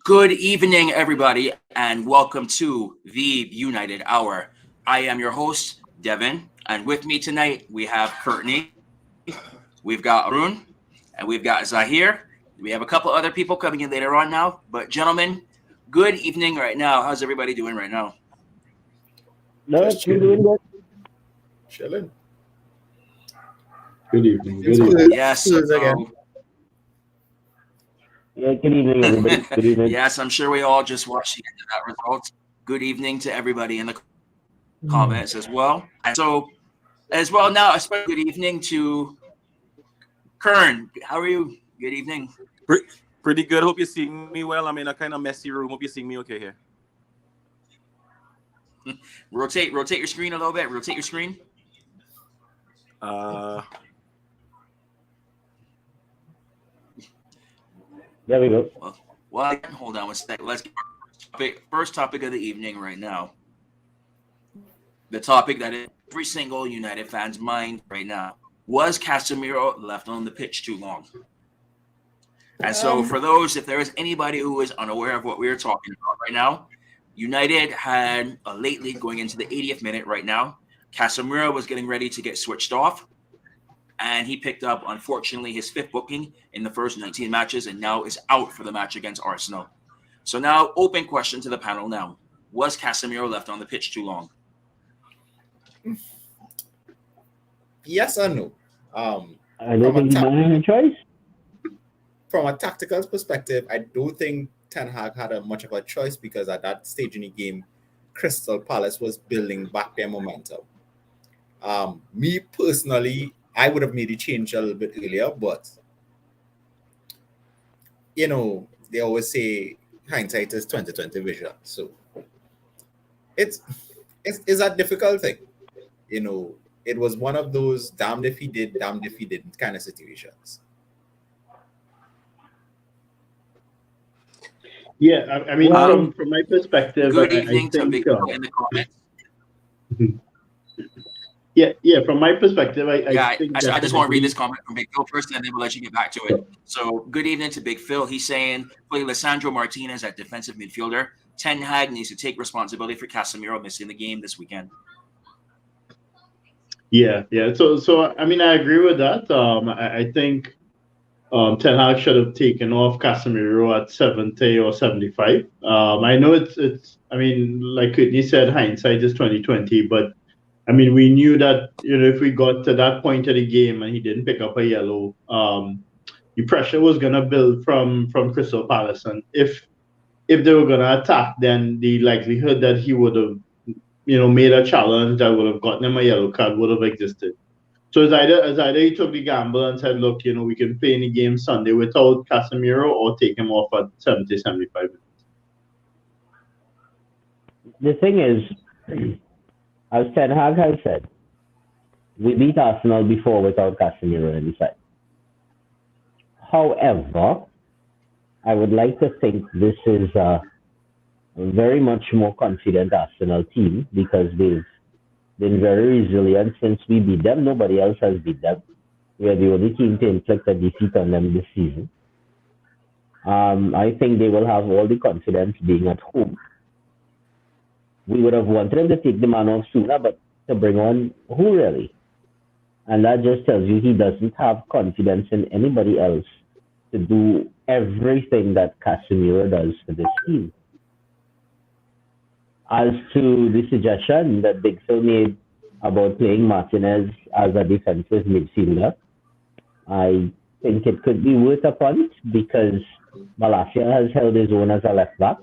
Good evening, everybody, and welcome to the United Hour. I am your host, Devin, and with me tonight we have Courtney, we've got Arun, and we've got Zahir. We have a couple other people coming in later on now, but gentlemen, good evening right now. How's everybody doing right now? No, Just we're doing chilling, good. chilling. Good evening. It's Good evening. Yes, Spurs again. so Yeah, good evening, everybody. Good evening. yes, I'm sure we all just watched the end of that result. Good evening to everybody in the comments as well. And so, as well now, a special good evening to Kern. How are you? Good evening. Pretty good. Hope you're seeing me well. I'm in a kind of messy room. Hope you're seeing me okay here. Rotate your screen a little bit. Rotate your screen. Uh, There we go. Well, hold on one sec. Let's get our first topic of the evening right now. The topic that is every single United fan's mind right now. Was Casemiro left on the pitch too long? And so, for those, if there is anybody who is unaware of what we are talking about right now, United had a late lead going into the 80th minute right now. Casemiro was getting ready to get switched off, and he picked up, unfortunately, his fifth booking in the first 19 matches and now is out for the match against Arsenal. So now, open question to the panel now. Was Casemiro left on the pitch too long? Yes or no? I don't think he might have a choice. From a tactical perspective, I don't think Ten Hag had much of a choice because at that stage in the game, Crystal Palace was building back their momentum. Me personally, I would have made the change a little bit earlier, but they always say hindsight is 2020 vision. So it's a difficult thing. It was one of those damned if he did, damned if he didn't kind of situations. Yeah, I mean, Well, from my perspective, Good I evening to think, Big Phil in the comments. yeah, from my perspective, Yeah, I think I just want to read definitely, this comment from Big Phil first, and then we'll let you get back to it. So, good evening to Big Phil. He's saying, play Lissandro Martinez at defensive midfielder. Ten Hag needs to take responsibility for Casemiro missing the game this weekend. yeah. So I mean, I agree with that. I think Ten Hag should have taken off Casemiro at 70 or 75. I know it's. I mean, like Whitney said, hindsight is 2020, but I mean, we knew that if we got to that point of the game and he didn't pick up a yellow, the pressure was gonna build from Crystal Palace, and if they were gonna attack, then the likelihood that he would have made a challenge that would have gotten him a yellow card would have existed. So it's either he took the gamble and said, look, we can play in the game Sunday without Casemiro or take him off at 70, 75 minutes. the thing is, as Ten Hag has said, we beat Arsenal before without Casemiro in the side. However, I would like to think this is a very much more confident Arsenal team because they've been very resilient since we beat them. Nobody else has beat them. We are the only team to inflict a defeat on them this season. I think they will have all the confidence being at home. We would have wanted them to take the man off sooner, but to bring on who really? And that just tells you he doesn't have confidence in anybody else to do everything that Casemiro does for this team. As to the suggestion that Big Phil made about playing Martinez as a defensive midfielder, I think it could be worth a punt because Malacia has held his own as a left back,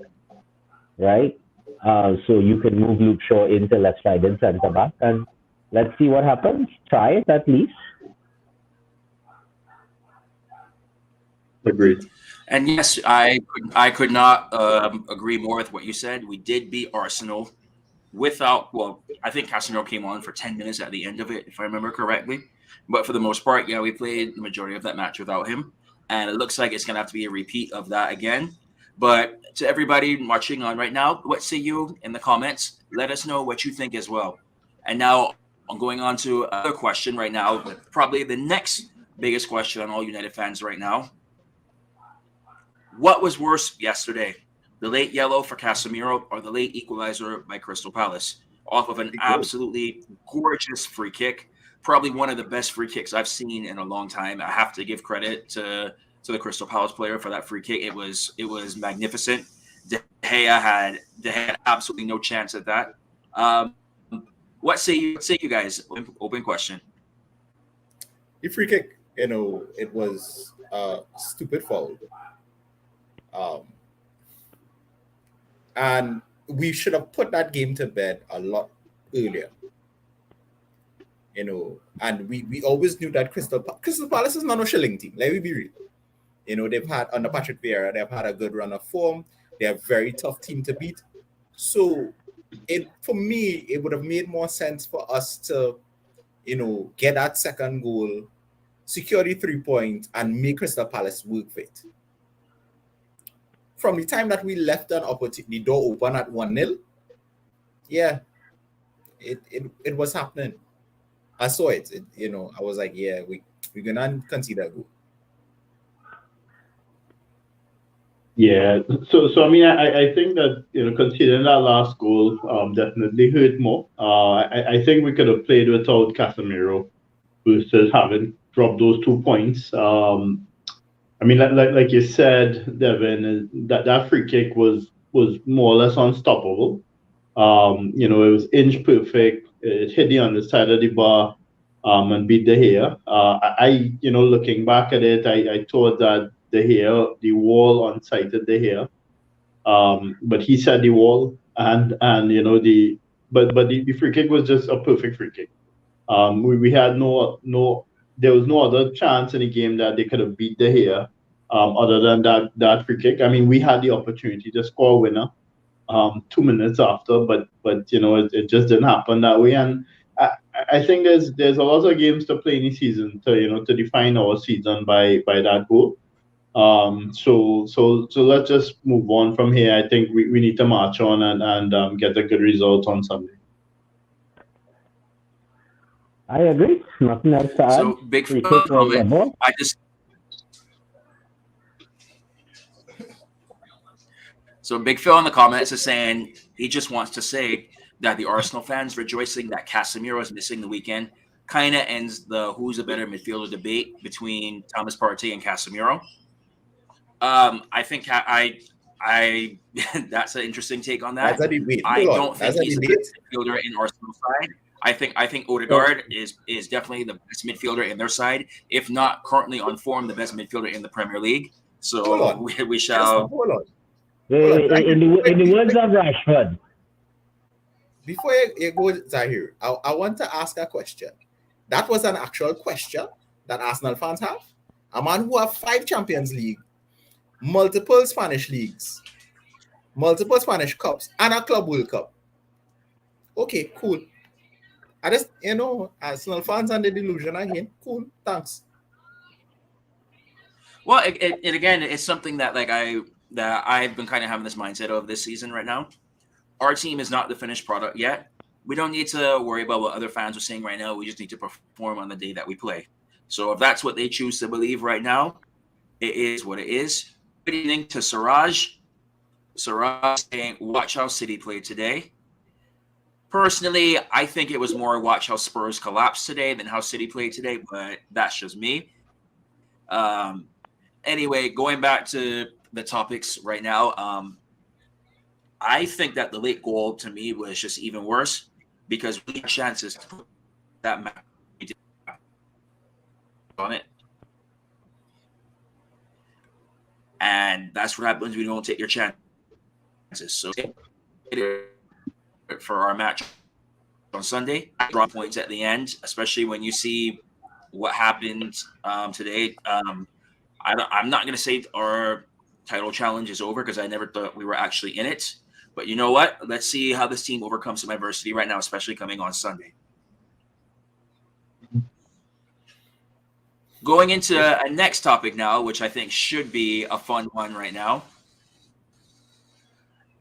right? So you can move Luke Shaw into left side and centre back, and let's see what happens. Try it at least. Agreed. And yes, I could not agree more with what you said. We did beat Arsenal without, well, I think Casemiro came on for 10 minutes at the end of it, if I remember correctly. But for the most part, yeah, we played the majority of that match without him. And it looks like it's going to have to be a repeat of that again. But to everybody watching on right now, what say you in the comments? Let us know what you think as well. And now I'm going on to another question right now, probably the next biggest question on all United fans right now. What was worse yesterday? The late yellow for Casemiro or the late equalizer by Crystal Palace off of an absolutely gorgeous free kick? Probably one of the best free kicks I've seen in a long time. I have to give credit to the Crystal Palace player for that free kick. It was magnificent. De Gea had absolutely no chance at that. What say you guys? Open question. The free kick, it was a stupid foul. And we should have put that game to bed a lot earlier. And we always knew that Crystal Palace is not a shilling team. Let me be real. They've had, under Patrick Vieira, they've had a good run of form. They're a very tough team to beat. So for me, it would have made more sense for us to, get that second goal, secure the 3 points, and make Crystal Palace work for it. From the time that we left the door open at 1-0, yeah, it was happening. I saw it. I was like, yeah, we're gonna concede that goal. Yeah. So I mean, I think that considering that last goal definitely hurt more. I think we could have played without Casemiro versus having dropped those 2 points. I mean, like you said, Devin, that free kick was more or less unstoppable. It was inch perfect. It hit the underside of the bar, and beat De Gea. Looking back at it, I thought that De Gea, the wall unsighted De Gea. But he said the wall, and the free kick was just a perfect free kick. We had there was no other chance in the game that they could have beat De Gea, other than that free kick. I mean, we had the opportunity to score a winner 2 minutes after, but it just didn't happen that way. And I think there's a lot of games to play in the season to define our season by that goal. So let's just move on from here. I think we need to march on and get a good result on Sunday. I agree. Nothing else to add. So big comment. So Big Phil in the comments is saying he just wants to say that the Arsenal fans rejoicing that Casemiro is missing the weekend kind of ends the who's a better midfielder debate between Thomas Partey and Casemiro. I think I that's an interesting take on that. That's a debate. I don't think he's the best midfielder in Arsenal side. I think Odegaard is definitely the best midfielder in their side, if not currently on form, the best midfielder in the Premier League. So we shall. Hold on. In the words of Rashford. Before it goes, Zahir, I want to ask a question. That was an actual question that Arsenal fans have. A man who have 5 Champions League, multiple Spanish leagues, multiple Spanish Cups, and a Club World Cup. Okay, cool. I just, Arsenal fans and the delusion again. Cool, thanks. Well, it again, it's something that I've been kind of having this mindset of this season right now. Our team is not the finished product yet. We don't need to worry about what other fans are saying right now. We just need to perform on the day that we play. So if that's what they choose to believe right now, it is what it is. Good evening to Siraj. Siraj saying, watch how City played today. Personally, I think it was more watch how Spurs collapsed today than how City played today, but that's just me. Anyway, going back to the topics right now, I think that the late goal to me was just even worse because we had chances to put that match on it. And that's what happens when you don't take your chances. So for our match on Sunday, draw points at the end, especially when you see what happened today. I'm not going to say our title challenge is over because I never thought we were actually in it. But you know what? Let's see how this team overcomes some adversity right now, especially coming on Sunday. Going into a next topic now, which I think should be a fun one right now.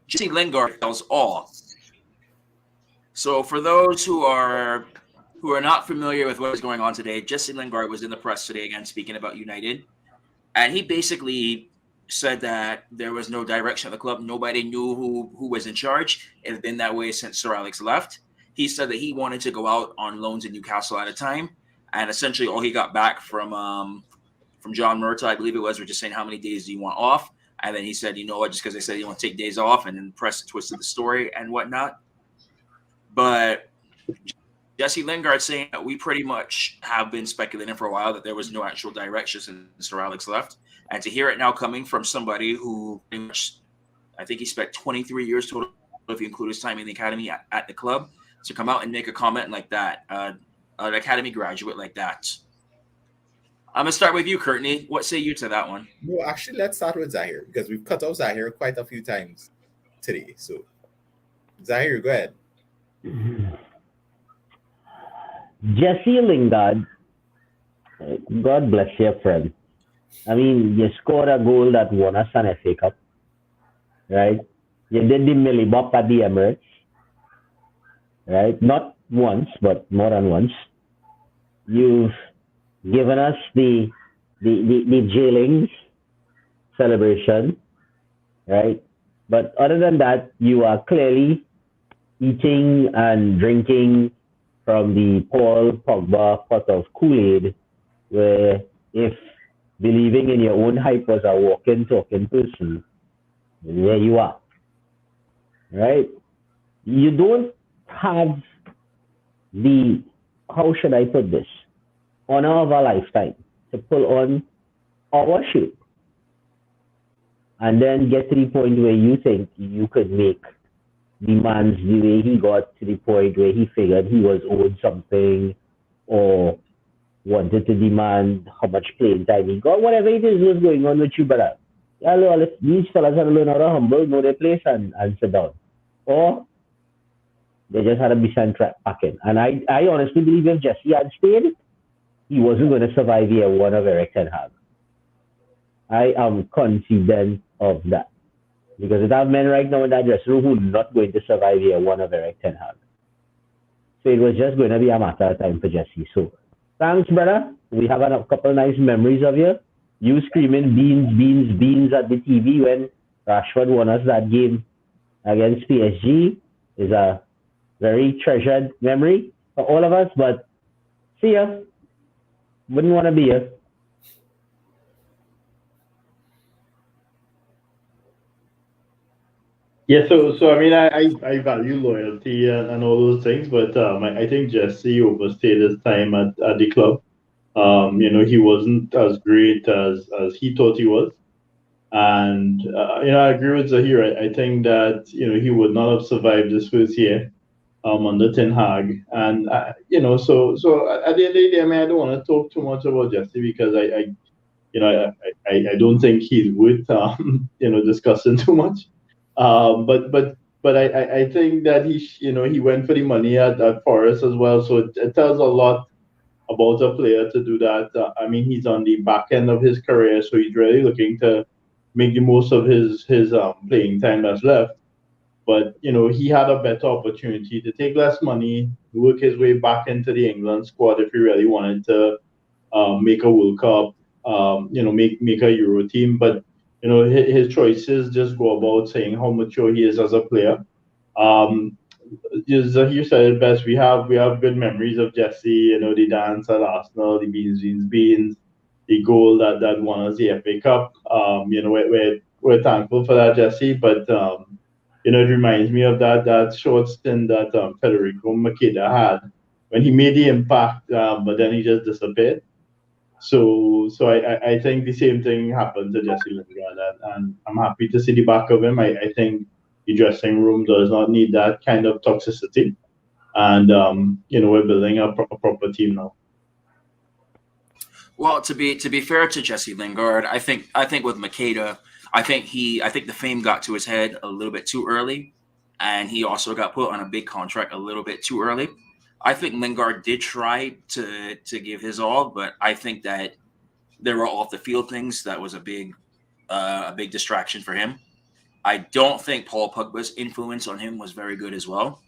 Jesse Lingard tells all. So for those who are not familiar with what is going on today, Jesse Lingard was in the press today again speaking about United. And he basically said that there was no direction at the club. Nobody knew who was in charge. It's been that way since Sir Alex left. He said that he wanted to go out on loans in Newcastle at a time, and essentially all he got back from John Murtaugh, I believe it was, were just saying how many days do you want off, and then he said, you know what, just because they said you want to take days off, and then press twisted the story and whatnot. But Jesse Lingard saying that we pretty much have been speculating for a while that there was no actual direction since Sir Alex left. And to hear it now coming from somebody who pretty much, I think he spent 23 years total, if you include his time in the academy at the club, to come out and make a comment like that, an academy graduate like that. I'm going to start with you, Courtney. What say you to that one? No, actually, let's start with Zahir because we've cut off Zahir quite a few times today. So, Zahir, go ahead. Jesse Lingard, God bless your friend. I mean, you scored a goal that won us an FA Cup, right? You did the Millie Bop at the Emirates, right? Not once, but more than once. You've given us the jailings celebration, right? But other than that, you are clearly eating and drinking from the Paul Pogba pot of Kool-Aid, where if believing in your own hype was a walking, talking person, there you are, right? You don't have the, how should I put this, honor of a lifetime to pull on our shoe and then get to the point where you think you could make demands the way he got to the point where he figured he was owed something or wanted to demand how much playing time he got, whatever it is was going on with you, brother. These fellas had to learn how to humble, know their place, and sit down. Or they just had to be sent packing. And I honestly believe if Jesse had stayed, he wasn't going to survive year one of Eric Ten Hag. I am confident of that. Because there are men right now in that dressing room who are not going to survive year one of Eric Ten Hag. So it was just going to be a matter of time for Jesse. So thanks, brother. We have a couple nice memories of you. You screaming beans, beans, beans at the TV when Rashford won us that game against PSG is a very treasured memory for all of us. But see ya. Wouldn't want to be here. Yeah, so I mean, I value loyalty and all those things, but I think Jesse overstayed his time at the club. He wasn't as great as he thought he was, and I agree with Zahir. I think that he would not have survived this first year under Ten Hag, and so at the end of the day, I mean, I don't want to talk too much about Jesse because I don't think he's worth discussing too much. But I think that he went for the money at Forest as well. So it tells a lot about a player to do that. I mean, he's on the back end of his career, so he's really looking to make the most of his playing time that's left. But he had a better opportunity to take less money, work his way back into the England squad if he really wanted to make a World Cup, make a Euro team. But his choices just go about saying how mature he is as a player. Zahir said it best. We have good memories of Jesse. The dance at Arsenal, the beans, the goal that won us the FA Cup. We're thankful for that, Jesse. But it reminds me of that short stint that Federico Makeda had when he made the impact, but then he just disappeared. So I think the same thing happened to Jesse Lingard, and I'm happy to see the back of him. I think the dressing room does not need that kind of toxicity, and we're building a proper team now. Well, to be fair to Jesse Lingard, I think with Makeda, I think the fame got to his head a little bit too early, and he also got put on a big contract a little bit too early. I think Lingard did try to give his all, but I think that there were off the field things that was a big distraction for him. I don't think Paul Pogba's influence on him was very good as well.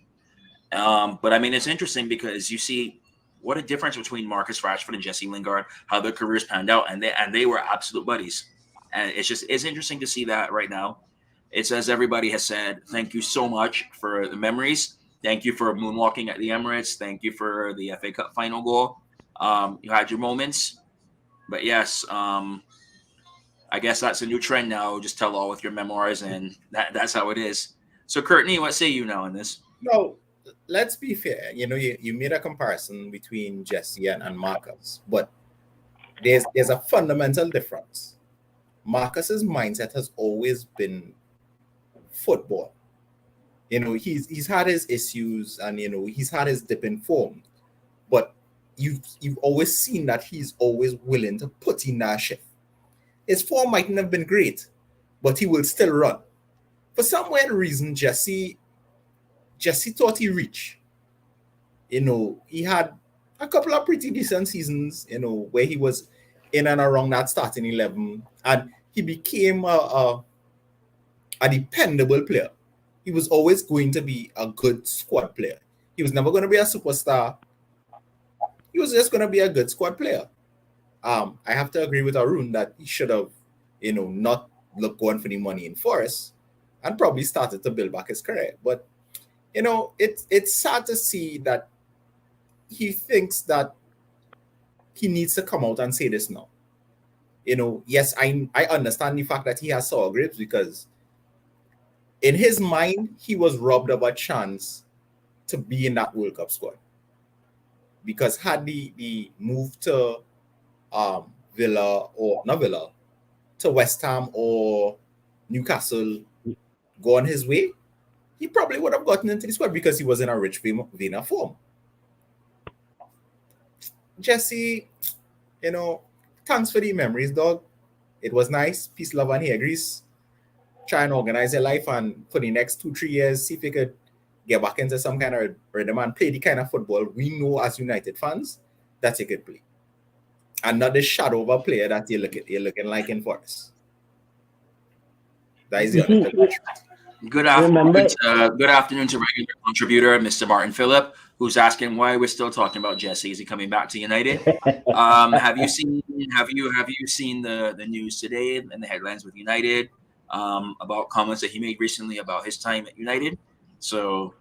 But I mean, it's interesting because you see what a difference between Marcus Rashford and Jesse Lingard, how their careers panned out, and they were absolute buddies. And it's interesting to see that right now. It's as everybody has said, thank you so much for the memories. Thank you for moonwalking at the Emirates. Thank you for the FA Cup final goal. You had your moments, but yes, I guess that's a new trend now. Just tell all with your memoirs, and that's how it is. So, Courtney, what say you now in this? No, let's be fair. You made a comparison between Jesse and Marcus, but there's a fundamental difference. Marcus's mindset has always been football. He's had his issues, and he's had his dip in form, but you've always seen that he's always willing to put in that shift. His form mightn't have been great, but he will still run. For some weird reason, Jesse thought he reached. He had a couple of pretty decent seasons, where he was in and around that starting 11, and he became a dependable player. He was always going to be a good squad player. He was never going to be a superstar. He was just going to be a good squad player. I have to agree with Arun that he should have, not going for the money in Forest and probably started to build back his career. But, it's sad to see that he thinks that he needs to come out and say this now. Yes, I understand the fact that he has sour grapes, because in his mind, he was robbed of a chance to be in that World Cup squad. Because had the move to Villa, or not Villa, to West Ham or Newcastle gone his way, he probably would have gotten into the squad because he was in a rich vein of form. Jesse, thanks for the memories, dog. It was nice. Peace, love, and hair grease. Try and organize your life, and for the next 2-3 years, see if you could get back into some kind of rhythm and play the kind of football we know as United fans that you could play. And not the shadow of a player that you're looking like in Forest. That is the honest. Good afternoon to regular contributor Mr. Martin Phillip, who's asking why we're still talking about Jesse. Is he coming back to United? Have you seen the news today and the headlines with United about comments that he made recently about his time at United? So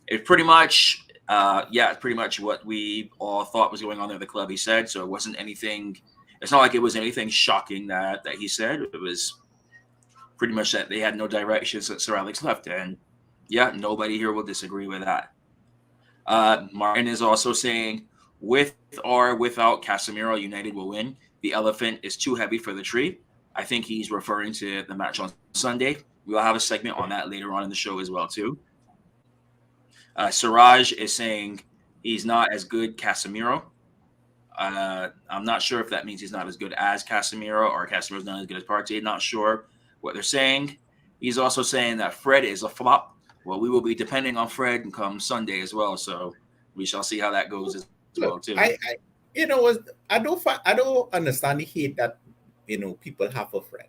it's pretty much what we all thought was going on at the club. He said so. It wasn't anything. It's not like it was anything shocking that he said. It was pretty much that they had no direction since Sir Alex left, and nobody here will disagree with that. Martin is also saying, with or without Casemiro, United will win. The elephant is too heavy for the tree. I think he's referring to the match on Sunday. We'll have a segment on that later on in the show as well too. Siraj is saying he's not as good Casemiro. I'm not sure if that means he's not as good as Casemiro or Casemiro's not as good as Partey. Not sure what they're saying. He's also saying that Fred is a flop. Well, we will be depending on Fred and come Sunday as well, so we shall see how that goes as well too. I don't understand the hate that people have for Fred.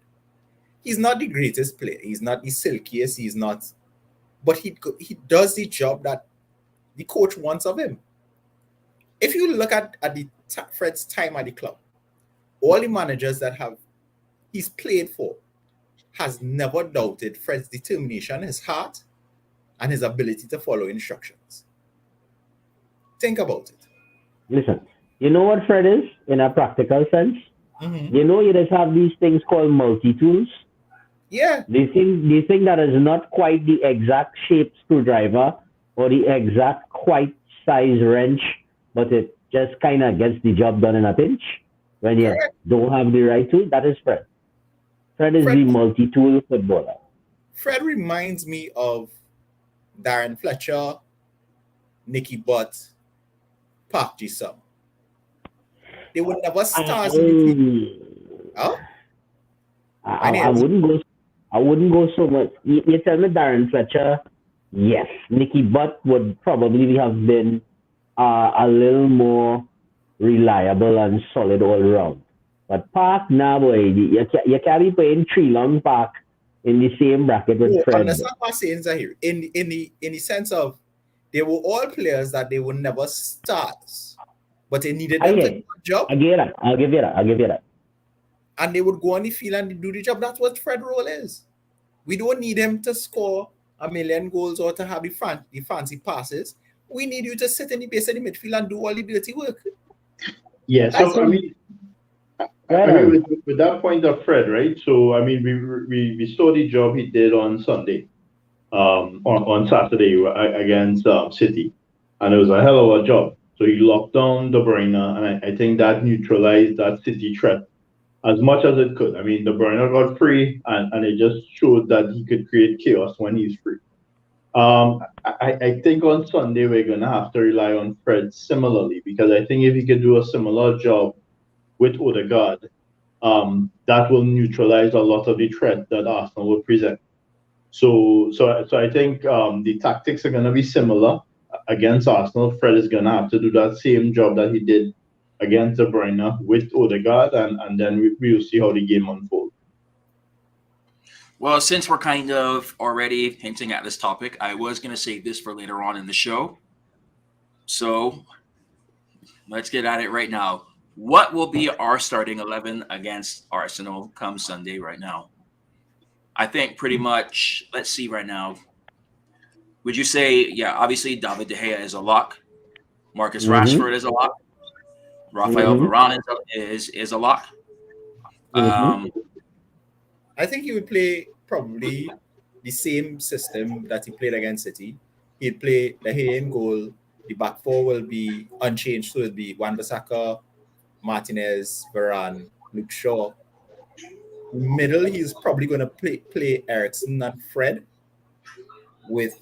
He's not the greatest player. He's not the silkiest. He's not, but he does the job that the coach wants of him. If you look at Fred's time at the club, all the managers that he's played for has never doubted Fred's determination, his heart, and his ability to follow instructions. Think about it. Listen, you know what Fred is in a practical sense? Mm-hmm. You just have these things called multi-tools. Yeah. Do you think that is not quite the exact shape screwdriver or the exact quite size wrench, but it just kind of gets the job done in a pinch when you don't have the right tool? That is Fred. Fred is the multi-tool footballer. Fred reminds me of Darren Fletcher, Nicky Butt, Park Ji-sung. They would never start. I wouldn't go so much. You tell me Darren Fletcher, yes. Nicky Butt would probably have been a little more reliable and solid all around. But Park, nah boy, you can't be playing Treelong Park in the same bracket with Fred. Understand what I'm saying, Zahir? In the sense of they were all players that they would never start, but they needed them to do a job. I get that. I'll give you that. and they would go on the field and do the job. That's what Fred's role is. We don't need him to score a million goals or to have the fancy passes. We need you to sit in the base of the midfield and do all the dirty work. Yeah, so with that point of Fred, right? So I mean, we saw the job he did on Sunday, on Saturday against City, and it was a hell of a job. So he locked down De Bruyne, and I think that neutralized that City threat as much as it could. I mean, De Bruyne got free, and it just showed that he could create chaos when he's free. I think on Sunday we're going to have to rely on Fred similarly, because I think if he could do a similar job with Odegaard, that will neutralize a lot of the threat that Arsenal will present. So I think the tactics are going to be similar against Arsenal. Fred is going to have to do that same job that he did against De Bruyne with Odegaard, and then we will see how the game unfolds. Well, since we're kind of already hinting at this topic, I was going to save this for later on in the show. So let's get at it right now. What will be our starting 11 against Arsenal come Sunday right now? I think pretty much, let's see right now. Would you say, yeah, obviously David De Gea is a lock. Marcus Rashford is a lock. Rafael Varane is a lock. I think he would play probably the same system that he played against City. He'd play De Gea in goal. The back four will be unchanged, so it'll be Wan-Bissaka, Martinez, Varane, Luke Shaw. Middle, he's probably going to play Eriksen and Fred, with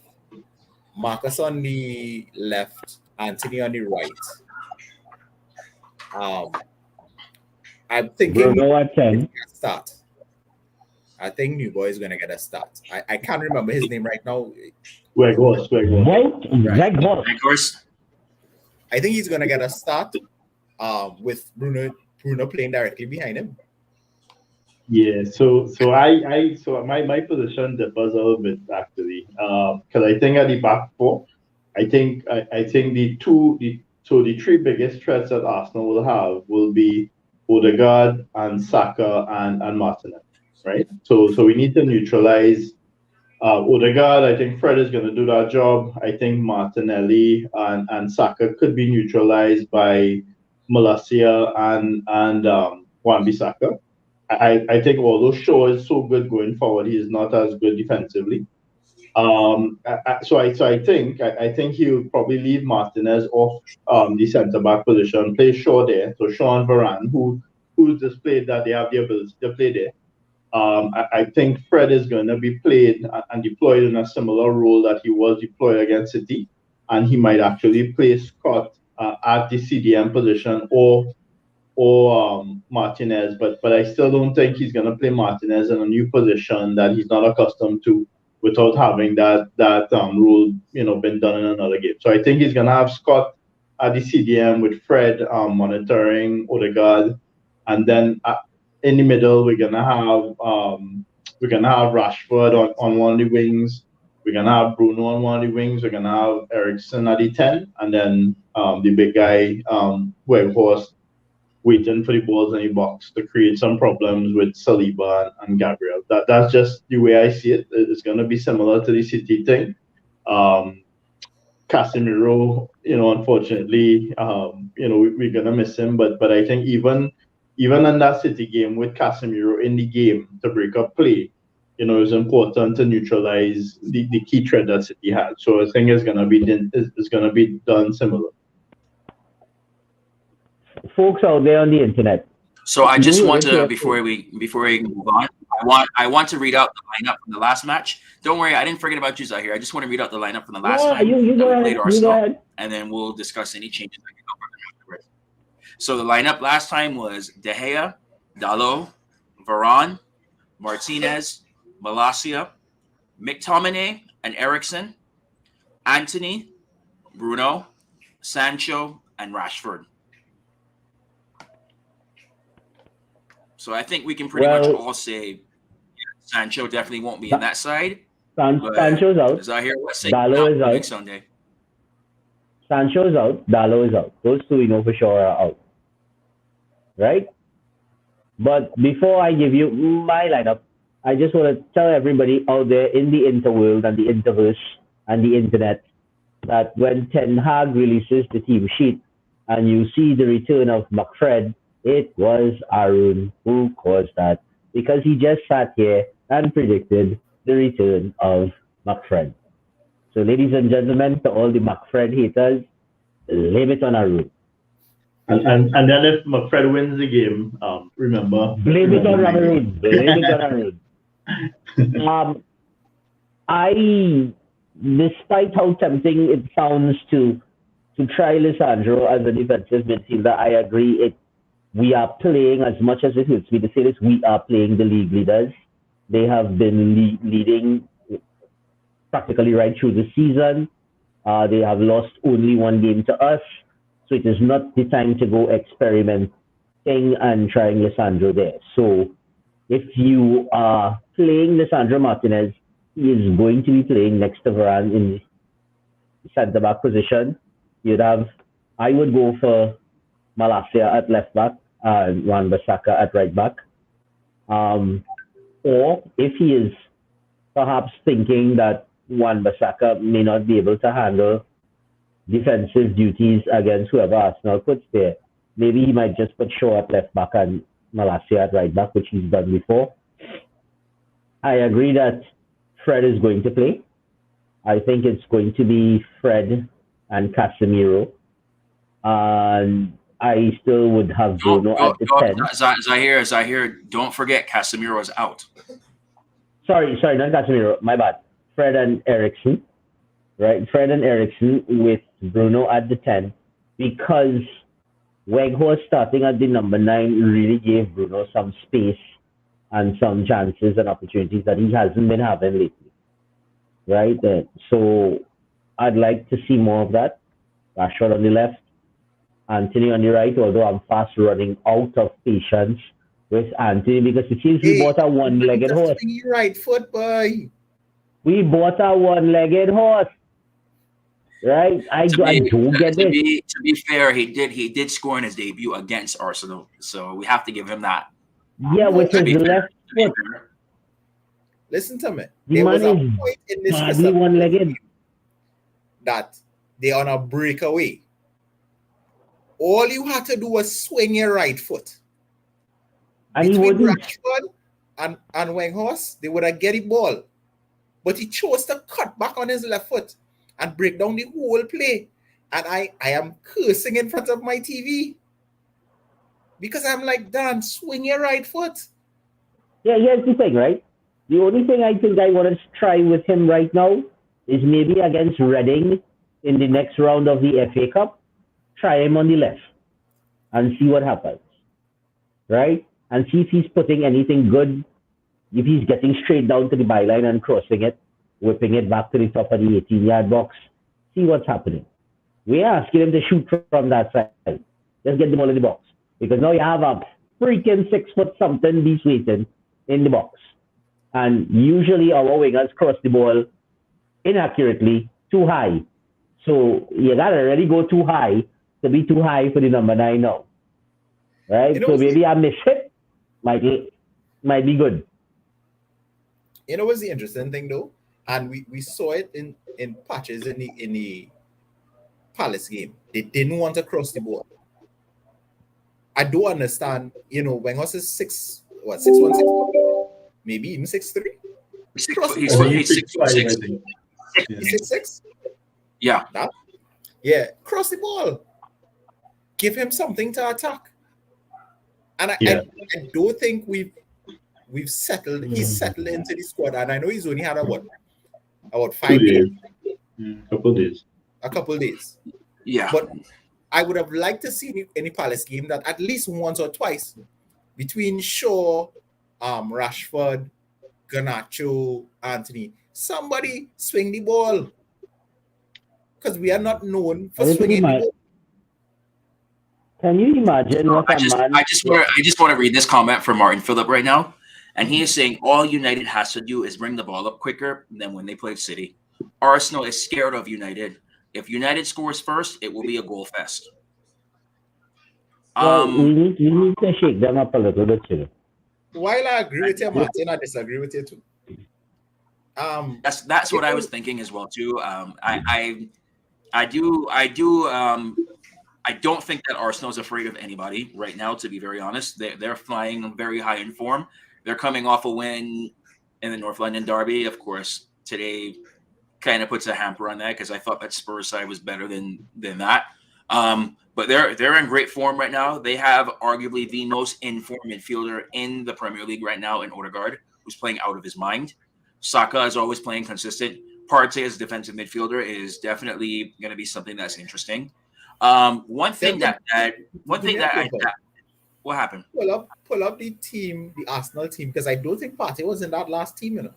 Marcus on the left, Anthony on the right. I'm thinking Bruno at 10. Start. I think New Boy is going to get a start. I can't remember his name right now. Weghorst. I think he's going to get a start with Bruno playing directly behind him. Yeah, so my position differs a little bit actually, because I think at the back four, I think the three biggest threats that Arsenal will have will be Odegaard and Saka and Martinez, right? So we need to neutralize Odegaard. I think Fred is going to do that job. I think Martinelli and Saka could be neutralized by Malacia and Wan-Bissaka. I think although Shaw is so good going forward, he is not as good defensively. So I think he'll probably leave Martinez off the centre back position, play Shaw there. So Shaw and Varane, who's displayed that they have the ability to play there. I think Fred is going to be played and deployed in a similar role that he was deployed against City, and he might actually play Scott at the CDM position or Martinez, but I still don't think he's going to play Martinez in a new position that he's not accustomed to without having that rule been done in another game. So I think he's going to have Scott at the CDM with Fred monitoring Odegaard, and then in the middle we're going to have Rashford on one of the wings. We're going to have Bruno on one of the wings. We're going to have Eriksen at the 10, and then the big guy Weghorst waiting for the balls in the box to create some problems with Saliba and Gabriel. That's just the way I see it. It's going to be similar to the City thing. Casemiro, unfortunately, we're going to miss him. But I think even in that City game with Casemiro in the game to break up play, it's important to neutralize the key threat that City had. So I think it's going to be done similar. Folks out there on the internet. So I just want to before we move on, I want to read out the lineup from the last match. Don't worry, I didn't forget about you out here. I just want to read out the lineup from the last time we played Arsenal, and then we'll discuss any changes that can go afterwards. So the lineup last time was De Gea, Dalot, Varane, Martinez, Malacia, McTominay and Eriksen, Anthony, Bruno, Sancho, and Rashford. So I think we can pretty much all say Sancho definitely won't be in that side. Sancho's out. As I hear, let's say Dalot is out. next Sunday. Sancho's out. Dalot is out. Those two we know for sure are out. Right? But before I give you my lineup, I just want to tell everybody out there in the interworld and the interverse and the internet that when Ten Hag releases the team sheet and you see the return of McFred, it was Arun who caused that because he just sat here and predicted the return of McFred. So, ladies and gentlemen, to all the McFred haters, blame it on Arun. And then if McFred wins the game, remember. Blame it on Arun. Blame it on Arun. I, despite how tempting it sounds to try Lisandro as a defensive midfielder, I agree. We are playing, as much as it hurts me to say this, we are playing the league leaders. They have been leading practically right through the season. They have lost only one game to us, so it is not the time to go experimenting and trying Lisandro there. So if you are playing Lisandro Martinez, he is going to be playing next to Varane in the centre back position. I would go for Malacia at left back and Wan-Bissaka at right back. Or if he is perhaps thinking that Wan-Bissaka may not be able to handle defensive duties against whoever Arsenal puts there, maybe he might just put Shaw at left back and Malacia at right back, which he's done before. I agree that Fred is going to play. I think it's going to be Fred and Casemiro. And I still would have Bruno at the 10. As I hear, don't forget Casemiro is out. Sorry, not Casemiro. My bad. Fred and Ericsson. Right? Fred and Ericsson with Bruno at the 10. Because Weghorst starting at the number 9 really gave Bruno some space and some chances and opportunities that he hasn't been having lately. Right? So I'd like to see more of that. Rashford on the left, Anthony on the right, although I'm fast running out of patience with Anthony because it seems we bought a one-legged horse. Right foot, boy. We bought a one-legged horse. Right? I don't get it. To be fair, he did score in his debut against Arsenal, so we have to give him that. Yeah, with his left foot. Listen to me. The man is badly one-legged. That they're on a breakaway. All you had to do was swing your right foot. And he Between wouldn't. Rashford and Weghorst, they would have get the ball. But he chose to cut back on his left foot and break down the whole play. And I am cursing in front of my TV. Because I'm like, Dan, swing your right foot. Yeah, here's the thing, right? The only thing I think I want to try with him right now is maybe against Reading in the next round of the FA Cup. Try him on the left and see what happens. Right? And see if he's putting anything good. If he's getting straight down to the byline and crossing it, whipping it back to the top of the 18-yard box. See what's happening. We're asking him to shoot from that side. Just get the ball in the box. Because now you have a freaking 6-foot-something beast waiting in the box. And usually our wingers cross the ball inaccurately too high. So you gotta really go too high to be too high for the number 9 now. Right? So maybe I miss it. Might be good. You know what's the interesting thing though? And we saw it in patches in the Palace game. They didn't want to cross the ball. I do understand, Weghorst is 6'1", maybe even 6'3". He's 6'6". 6'6". Yeah. Yeah. Cross the ball. Give him something to attack. And I don't think we've settled. He's settled into the squad, and I know he's only had about 5 days. A couple days. Yeah. But I would have liked to see in the Palace game that at least once or twice between Shaw, Rashford, Garnacho, Anthony, somebody swing the ball. Because we are not known for swinging the ball. Can you imagine what I just want to read this comment from Martin Phillip right now. And he is saying all United has to do is bring the ball up quicker than when they played City. Arsenal is scared of United. If United scores first, it will be a goal fest. Well, Um, we need to shake them up a little bit too. While I agree with you, Martin, I disagree with you too. that's what I was thinking as well too. I don't think that Arsenal's afraid of anybody right now. To be very honest, they're flying very high in form. They're coming off a win in the North London derby. Of course, today kind of puts a hamper on that because I thought that Spurs side was better than that. But they're in great form right now. They have arguably the most informed midfielder in the Premier League right now in Odegaard, who's playing out of his mind. Saka is always playing consistent. Partey as a defensive midfielder is definitely going to be something that's interesting. One thing that what happened pull up the team, the Arsenal team, because I don't think Partey was in that last team, you know.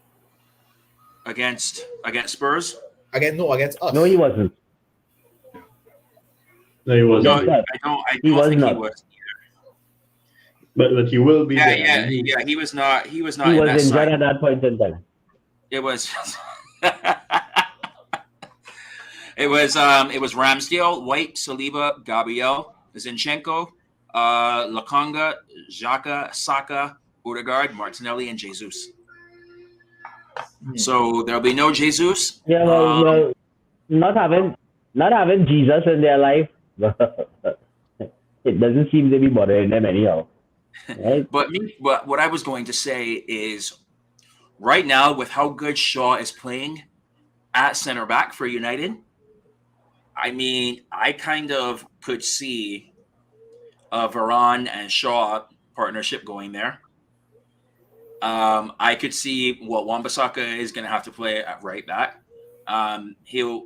against Spurs? Against us. No, he wasn't. No, he wasn't. No, He was I don't He was think not. he was. But he will be there. Yeah. He was not. He was not. He in was that injured side. at that point in time. It was. It was Ramsdale, White, Saliba, Gabriel, Zinchenko, Lokonga, Xhaka, Saka, Odegaard, Martinelli, and Jesus. So there'll be no Jesus. Yeah, well, not having Jesus in their life, it doesn't seem to be bothering them anyhow. Right? But what I was going to say is, right now with how good Shaw is playing at center back for United, I mean, I kind of could see a Varane and Shaw partnership going there. I could see Wan-Bissaka is going to have to play at right back. And then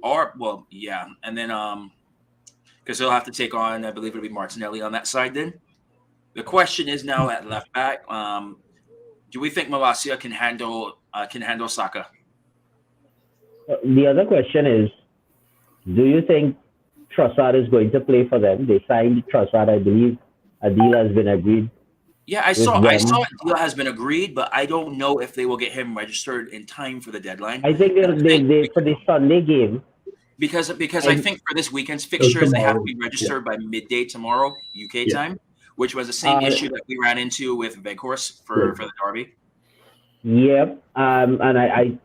because he'll have to take on, I believe it'll be Martinelli on that side. Then the question is now at left back, do we think Malacia can handle Saka? The other question is, do you think Trossard is going to play for them? They signed Trossard, I believe. A deal has been agreed. Yeah, I saw a deal has been agreed, but I don't know if they will get him registered in time for the deadline. I think they for the Sunday game. Because I think for this weekend's fixtures, they have to be registered by midday tomorrow, UK time, which was the same issue that we ran into with Veghorst for the derby. Yep. And I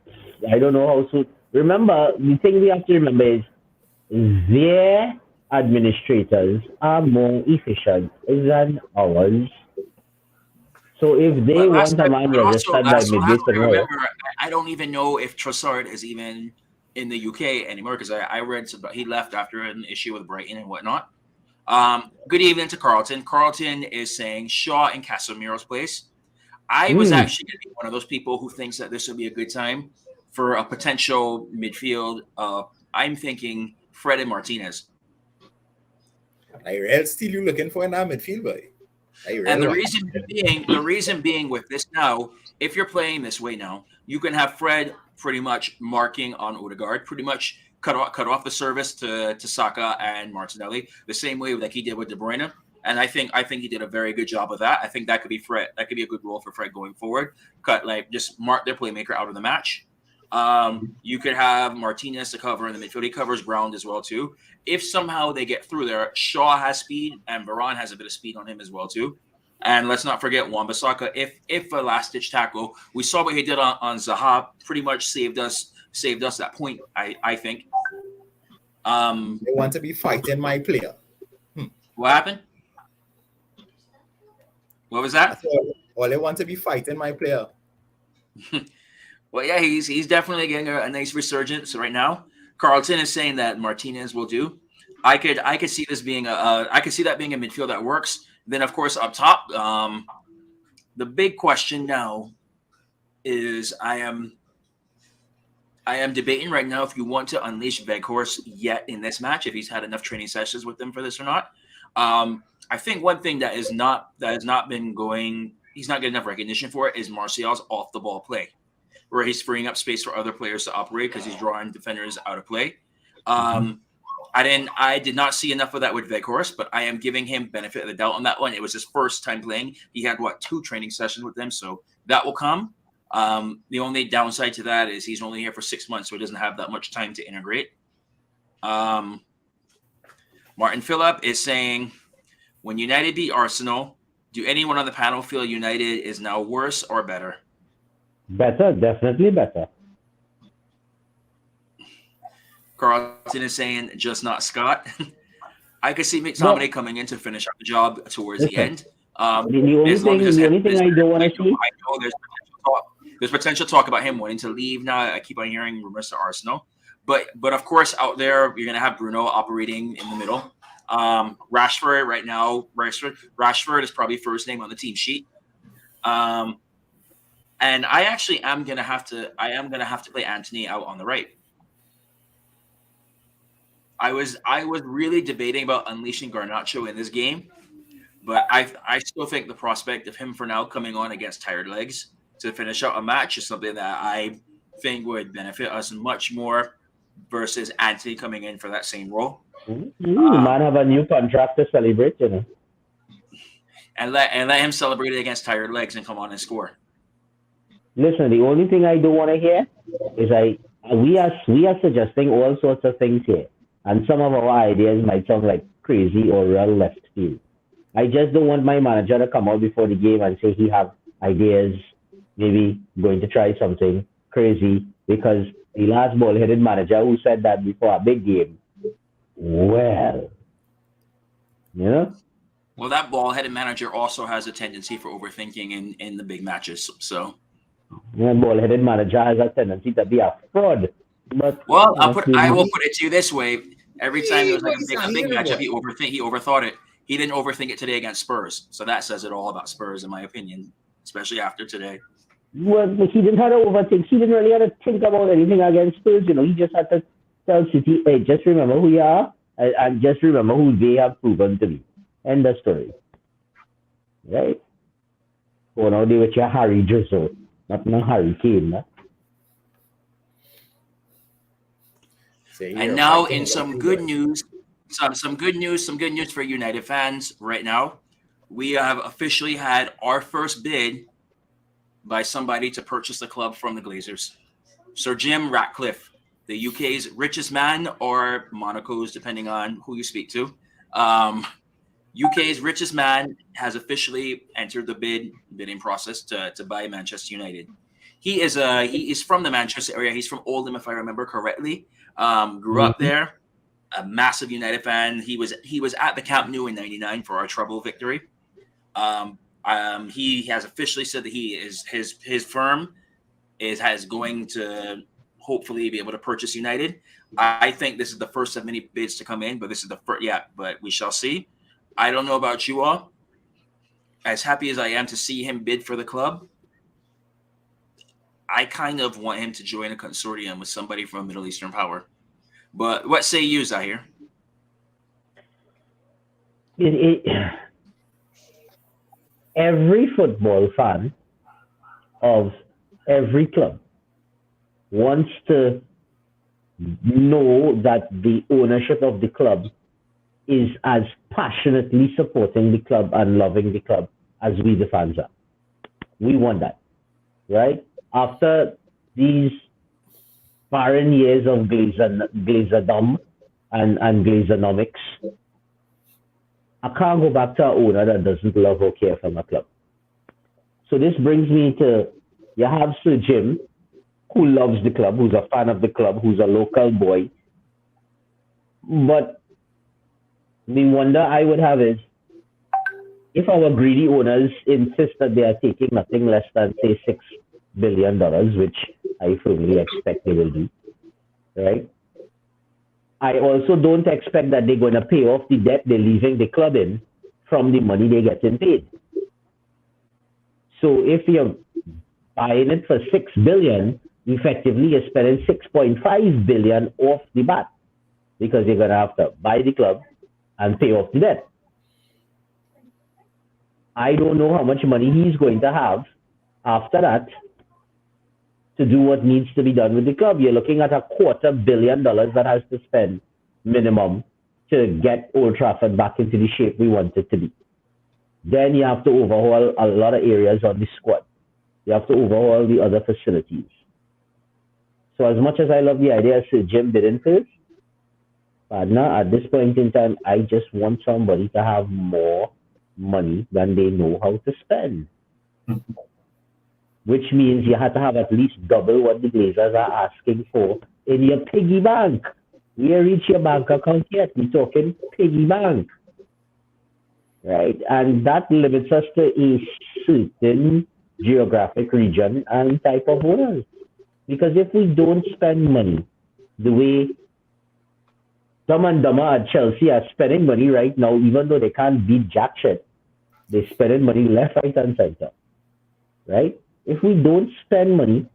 don't know how soon. Remember, the thing we have to remember is their administrators are more efficient than ours. So if they want a man registered by midday tomorrow, remember, I don't even know if Trossard is even in the UK anymore because I read he left after an issue with Brighton and whatnot. Good evening to Carlton. Carlton is saying Shaw in Casemiro's place. I was actually going to be one of those people who thinks that this would be a good time for a potential midfield. I'm thinking Fred and Martinez. I real still you looking for in that midfield, boy. And the reason being with this now, if you're playing this way now, you can have Fred pretty much marking on Odegaard, pretty much cut off the service to Saka and Martinelli, the same way like he did with De Bruyne. And I think he did a very good job of that. I think that could be Fred. That could be a good role for Fred going forward. Just mark their playmaker out of the match. You could have Martinez to cover in the midfield. He covers ground as well too. If somehow they get through there, Shaw has speed and Varane has a bit of speed on him as well too. And let's not forget Wan-Bissaka. If a last-ditch tackle, we saw what he did on Zaha, pretty much saved us that point. I think. They want to be fighting my player. What happened? What was that? All they want to be fighting my player. Well, yeah, he's definitely getting a nice resurgence right now. Carlton is saying that Martinez will do. I could see this being I could see that being a midfield that works. Then of course up top, the big question now is I am debating right now if you want to unleash Veghorst yet in this match, if he's had enough training sessions with them for this or not. I think one thing that has not been going, he's not getting enough recognition for it, is Martial's off the ball play, where he's freeing up space for other players to operate because he's drawing defenders out of play. I did not see enough of that with Veghorst, but I am giving him benefit of the doubt on that one. It was his first time playing. He had 2 training sessions with them, so that will come. The only downside to that is he's only here for 6 months, so he doesn't have that much time to integrate. Martin Phillip is saying When United beat Arsenal, do anyone on the panel feel United is now worse or better? Better, definitely better. Carlton is saying just not Scott. I could see McTominay coming in to finish up the job towards the end. The only thing I don't want to see. I know there's potential talk about him wanting to leave now. I keep on hearing rumors to Arsenal, but of course out there you're gonna have Bruno operating in the middle. Rashford right now, Rashford is probably first name on the team sheet. And I actually am gonna have to play Anthony out on the right. I was really debating about unleashing Garnacho in this game, but I still think the prospect of him for now coming on against tired legs to finish out a match is something that I think would benefit us much more versus Anthony coming in for that same role. Man have a new contract to celebrate, you know. And let him celebrate it against tired legs and come on and score. Listen, the only thing I don't want to hear is we are suggesting all sorts of things here. And some of our ideas might sound like crazy or real left field. I just don't want my manager to come out before the game and say he have ideas, maybe going to try something crazy, because the last ball-headed manager who said that before a big game, well, you know? Well, that ball-headed manager also has a tendency for overthinking in the big matches. So, yeah, ball-headed manager has a tendency to be a fraud. But well, I will put it to you this way: every time there was like a big matchup, he overthought it. He didn't overthink it today against Spurs, so that says it all about Spurs, in my opinion, especially after today. Well, he didn't have to overthink. He didn't really have to think about anything against Spurs. You know, he just had to tell City, "Hey, just remember who you are, and just remember who they have proven to be." End of story. Right? Oh, now they with your Harry Drizzle, not no Harry Kane. Nah? And now in some good news, some good news for United fans right now. We have officially had our first bid by somebody to purchase the club from the Glazers. Sir Jim Ratcliffe, the UK's richest man, or Monaco's, depending on who you speak to. UK's richest man has officially entered the bidding process to buy Manchester United. He is from the Manchester area. He's from Oldham, if I remember correctly. Grew up there, a massive United fan. He was at the Camp Nou in '99 for our treble victory. He has officially said that his firm is going to hopefully be able to purchase United. I think this is the first of many bids to come in, but this is the first. Yeah, but we shall see. I don't know about you all. As happy as I am to see him bid for the club, I kind of want him to join a consortium with somebody from a Middle Eastern power. But what say you, Zahir? Every football fan of every club wants to know that the ownership of the club is as passionately supporting the club and loving the club as we the fans are. We want that, right? After these barren years of glazerdom and glazeronomics, I can't go back to an owner that doesn't love or care for my club. So this brings me to, you have Sir Jim, who loves the club, who's a fan of the club, who's a local boy. But the wonder I would have is, if our greedy owners insist that they are taking nothing less than, say, $6 billion, which I firmly expect they will do, right? I also don't expect that they're going to pay off the debt they're leaving the club in from the money they're getting paid. So if you're buying it for $6 billion, effectively you're spending $6.5 billion off the bat, because you're going to have to buy the club and pay off the debt. I don't know how much money he's going to have after that to do what needs to be done with the club. You're looking at $250 million that has to spend minimum to get Old Trafford back into the shape we want it to be. Then you have to overhaul a lot of areas on the squad. You have to overhaul the other facilities. So as much as I love the idea of Sir Jim bidding first, Partner, at this point in time, I just want somebody to have more money than they know how to spend. Which means you have to have at least double what the Glazers are asking for in your piggy bank. We ain't reach your bank account yet. We're talking piggy bank. Right? And that limits us to a certain geographic region and type of owners. Because if we don't spend money the way Dumb and Dumber at Chelsea are spending money right now, even though they can't beat jack shit, they're spending money left, right, and center. Right? If we don't spend money,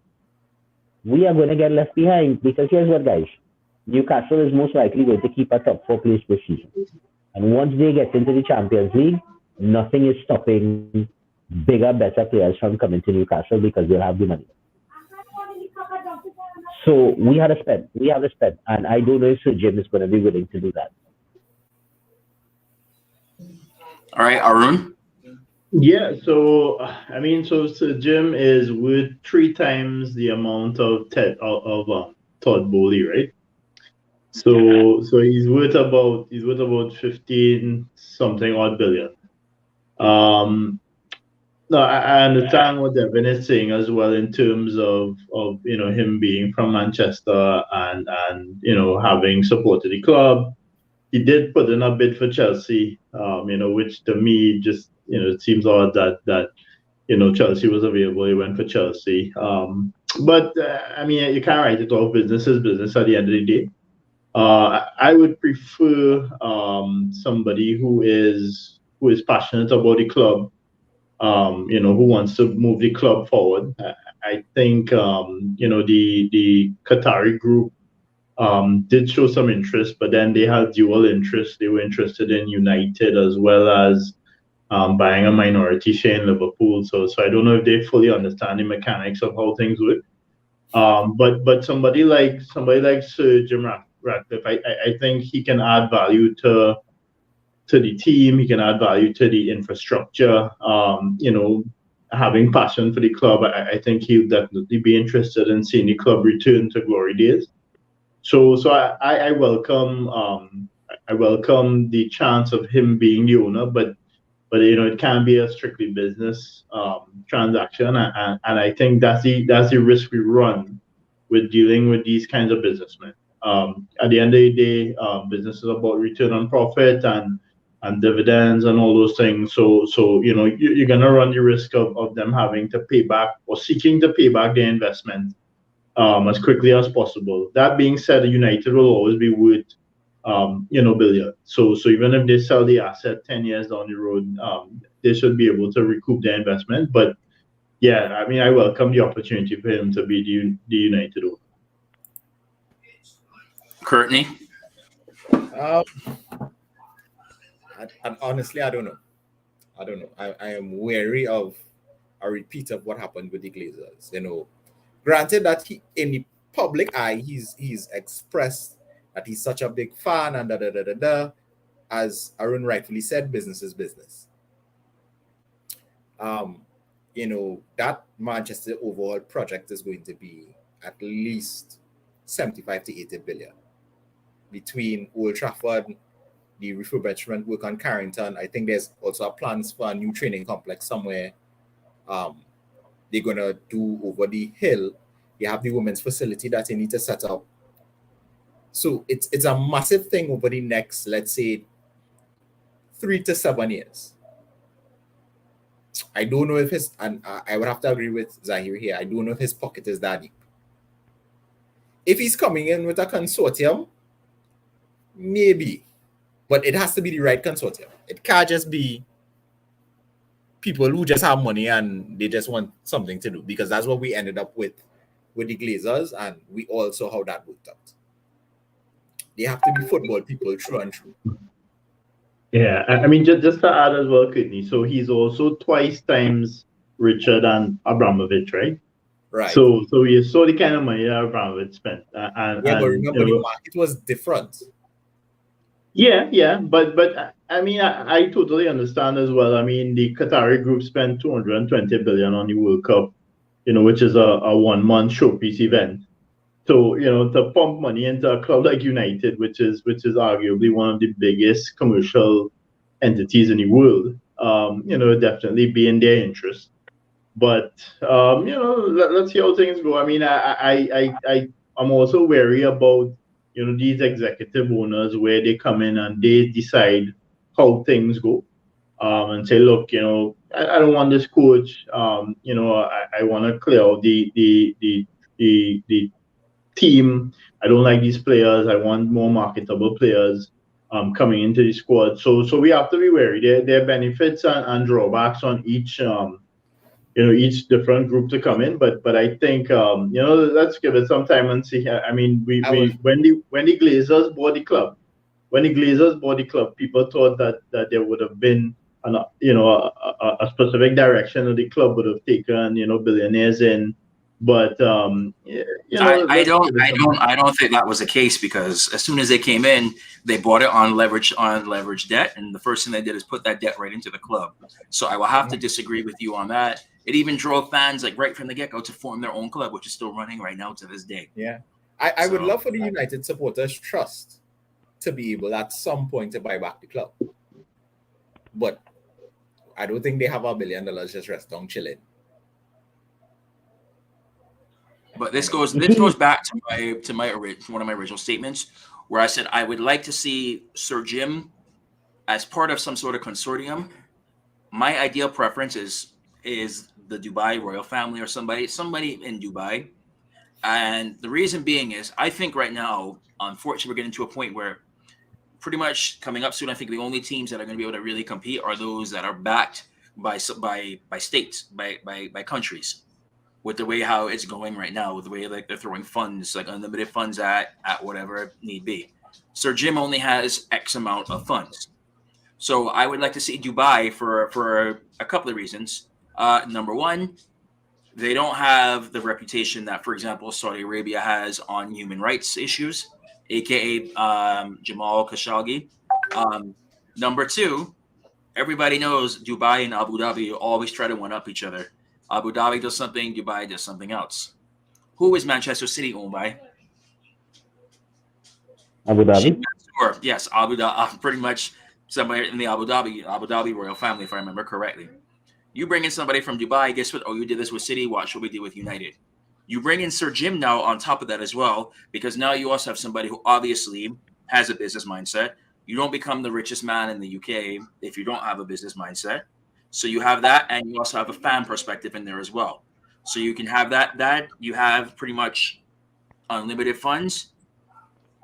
we are going to get left behind. Because here's what, guys. Newcastle is most likely going to keep a top 4 place this season. And once they get into the Champions League, nothing is stopping bigger, better players from coming to Newcastle because they'll have the money. So we have to spend. We have to spend. And I don't know if Sir Jim is going to be willing to do that. All right, Arun? Yeah, so I mean, so Jim is worth 3 times the amount of Todd Bowley, right? So he's worth about 15 something odd billion. No, I understand what Devin is saying as well in terms of him being from Manchester and having supported the club. He did put in a bid for Chelsea, which to me just it seems odd that Chelsea was available. He went for Chelsea. But I mean, you can't write it off. Business is business at the end of the day. I would prefer somebody who is passionate about the club, who wants to move the club forward. I think the Qatari group did show some interest, but then they had dual interest. They were interested in United as well as buying a minority share in Liverpool. So I don't know if they fully understand the mechanics of how things work. But somebody like Sir Jim Ratcliffe, I think he can add value to the team. He can add value to the infrastructure. Having passion for the club, I think he'll definitely be interested in seeing the club return to glory days. So I welcome the chance of him being the owner, but it can be a strictly business transaction, and I think that's the risk we run with dealing with these kinds of businessmen. At the end of the day, business is about return on profit and dividends and all those things. So you're gonna run the risk of them having to pay back or seeking to pay back their investment as quickly as possible. That being said, United will always be worth billion. So even if they sell the asset 10 years down the road, they should be able to recoup their investment. But yeah, I mean, I welcome the opportunity for him to be the United owner. Courtney? Honestly, I don't know. I am wary of a repeat of what happened with the Glazers. Granted that he, in the public eye, he's expressed that he's such a big fan and as Arun rightfully said, business is business. That Manchester overall project is going to be at least 75 to 80 billion between Old Trafford, the refurbishment work on Carrington. I think there's also plans for a new training complex somewhere. They're gonna do over the hill. You have the women's facility that they need to set up. So it's a massive thing over the next, let's say, 3 to 7 years. I don't know if I would have to agree with Zahir here. I don't know if his pocket is that deep. If he's coming in with a consortium, maybe, but it has to be the right consortium. It can't just be people who just have money and they just want something to do, because that's what we ended up with the Glazers, and we all saw how that worked out. They have to be football people through and through. Yeah, I mean, just to add as well, Kidney, so he's also twice times richer than Abramovich, right? Right. So you saw the kind of money that Abramovich spent. But remember, the market was different. Yeah, but I mean, I totally understand as well. I mean, the Qatari group spent 220 billion on the World Cup, which is a 1-month showpiece event. to pump money into a club like United, which is arguably one of the biggest commercial entities in the world. Definitely be in their interest. But let's see how things go. I mean, I'm also wary about these executive owners where they come in and they decide how things go. And say, look, I don't want this coach. I want to clear out the team. I don't like these players. I want more marketable players coming into the squad. So we have to be wary. There are benefits and drawbacks on each different group to come in. But I think let's give it some time and see. I mean, when the Glazers bought the club, people thought that there would have been a specific direction that the club would have taken billionaires in. But I don't think that was the case, because as soon as they came in, they bought it on leverage debt, and the first thing they did is put that debt right into the club. So I will have to disagree with you on that. It even drove fans like right from the get-go to form their own club, which is still running right now to this day. Yeah, I would love for the United supporters trust to be able at some point to buy back the club, but I don't think they have $1 billion just rest down chilling. But this goes back to one of my original statements, where I said I would like to see Sir Jim as part of some sort of consortium. My ideal preference is the Dubai royal family or somebody in Dubai. And the reason being is I think right now, unfortunately, we're getting to a point where pretty much coming up soon, I think the only teams that are going to be able to really compete are those that are backed by states, by countries. With the way how it's going right now, with the way like they're throwing funds, like unlimited funds at whatever need be. Sir Jim only has X amount of funds. So I would like to see Dubai for a couple of reasons. Number one, they don't have the reputation that, for example, Saudi Arabia has on human rights issues, aka Jamal Khashoggi. Number two, everybody knows Dubai and Abu Dhabi always try to one-up each other. Abu Dhabi does something, Dubai does something else. Who is Manchester City owned by? Abu Dhabi? Yes, Abu Dhabi. Pretty much somewhere in the Abu Dhabi royal family, if I remember correctly. You bring in somebody from Dubai, guess what? Oh, you did this with City, watch what we did with United. You bring in Sir Jim now on top of that as well, because now you also have somebody who obviously has a business mindset. You don't become the richest man in the UK if you don't have a business mindset. So you have that, and you also have a fan perspective in there as well. So you can have that you have pretty much unlimited funds,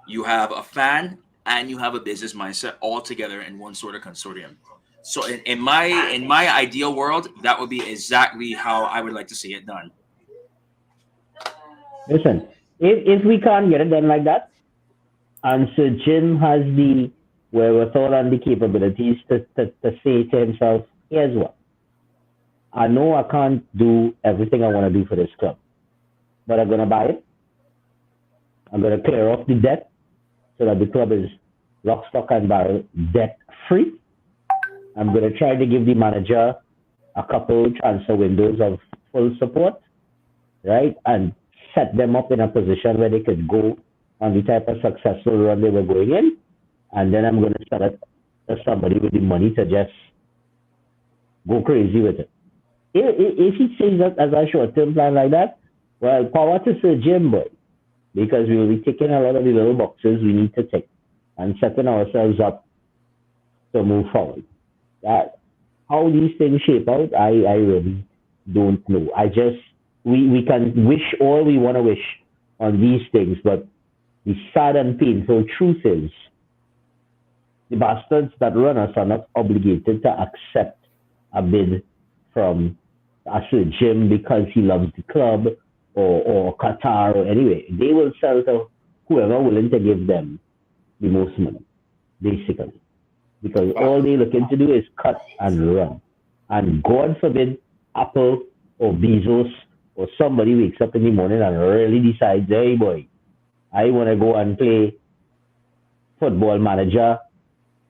you have a fan, and you have a business mindset all together in one sort of consortium. So in my ideal world, that would be exactly how I would like to see it done. Listen, if we can't get it done like that, and Sir Jim has the wherewithal and the capabilities to say to himself, here's what. I know I can't do everything I want to do for this club, but I'm going to buy it. I'm going to clear off the debt so that the club is lock, stock, and barrel debt free. I'm going to try to give the manager a couple transfer windows of full support, right? And set them up in a position where they could go on the type of successful run they were going in. And then I'm going to sell it to somebody with the money to just go crazy with it. If he sees that as a short-term plan like that, well, power to Sir Jim, boy, because we will be taking a lot of the little boxes we need to take and setting ourselves up to move forward. How these things shape out, I really don't know. We can wish all we want to wish on these things, but the sad and painful truth is the bastards that run us are not obligated to accept a bid from Sir Jim because he loves the club or Qatar or anyway. They will sell to whoever willing to give them the most money, basically. Because all they're looking to do is cut and run. And God forbid Apple or Bezos or somebody wakes up in the morning and really decides, hey boy, I want to go and play football manager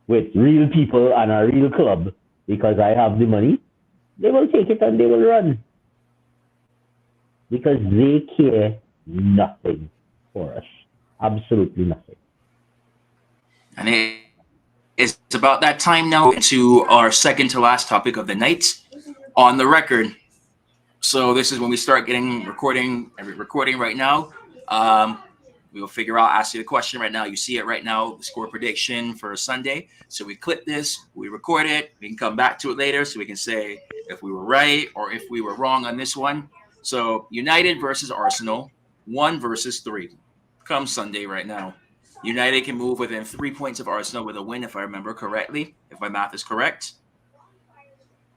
with real people and a real club because I have the money. They will take it and they will run. Because they care nothing for us. Absolutely nothing. And it's about that time now to our second to last topic of the night, on the record. So this is when we start getting recording right now. We will figure out, ask you the question right now. You see it right now, the score prediction for Sunday. So we clip this, we record it, we can come back to it later so we can say if we were right or if we were wrong on this one. So United versus Arsenal, 1 versus 3. Come Sunday right now. United can move within 3 points of Arsenal with a win, if I remember correctly, if my math is correct.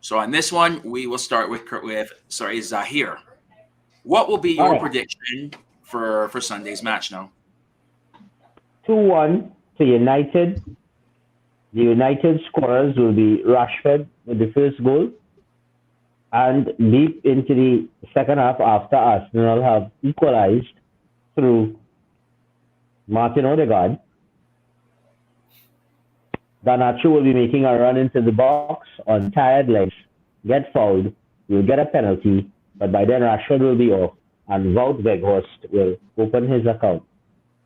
So on this one, we will start with Zahir. What will be your prediction for Sunday's match now? 2-1 to United. The United scorers will be Rashford with the first goal. And deep into the second half, after Arsenal have equalized through Martin Odegaard, Garnacho will be making a run into the box on tired legs, get fouled, will get a penalty, but by then Rashford will be off, and Wout Weghorst will open his account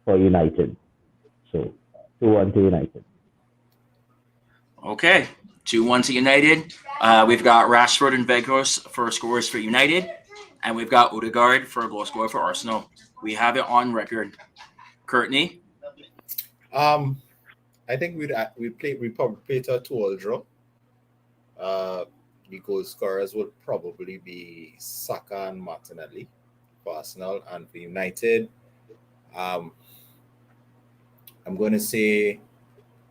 for United. So 2-1 to United. Okay, 2-1 to United. We've got Rashford and Weghorst for scores for United, and we've got Odegaard for a goal scorer for Arsenal. We have it on record. Courtney? I think we probably play to a 2-2 draw. The goal scorers would probably be Saka and Martinelli for Arsenal, and for United, I'm going to say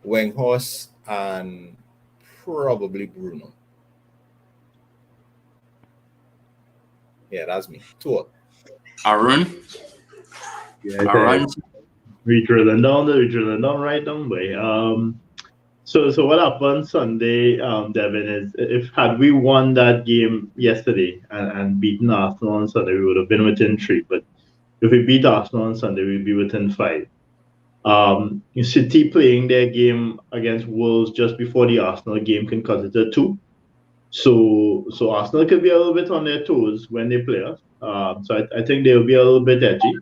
Weghorst and probably Bruno. Yeah, that's me. 2-2. Arun? Yeah, Arun? we drilling down right down way. So what happened Sunday, Devin, is if had we won that game yesterday and beaten Arsenal on Sunday, we would have been within 3. But if we beat Arsenal on Sunday, we'd be within 5. City playing their game against Wolves just before the Arsenal game can cut it to 2. So Arsenal could be a little bit on their toes when they play us. So I think they'll be a little bit edgy.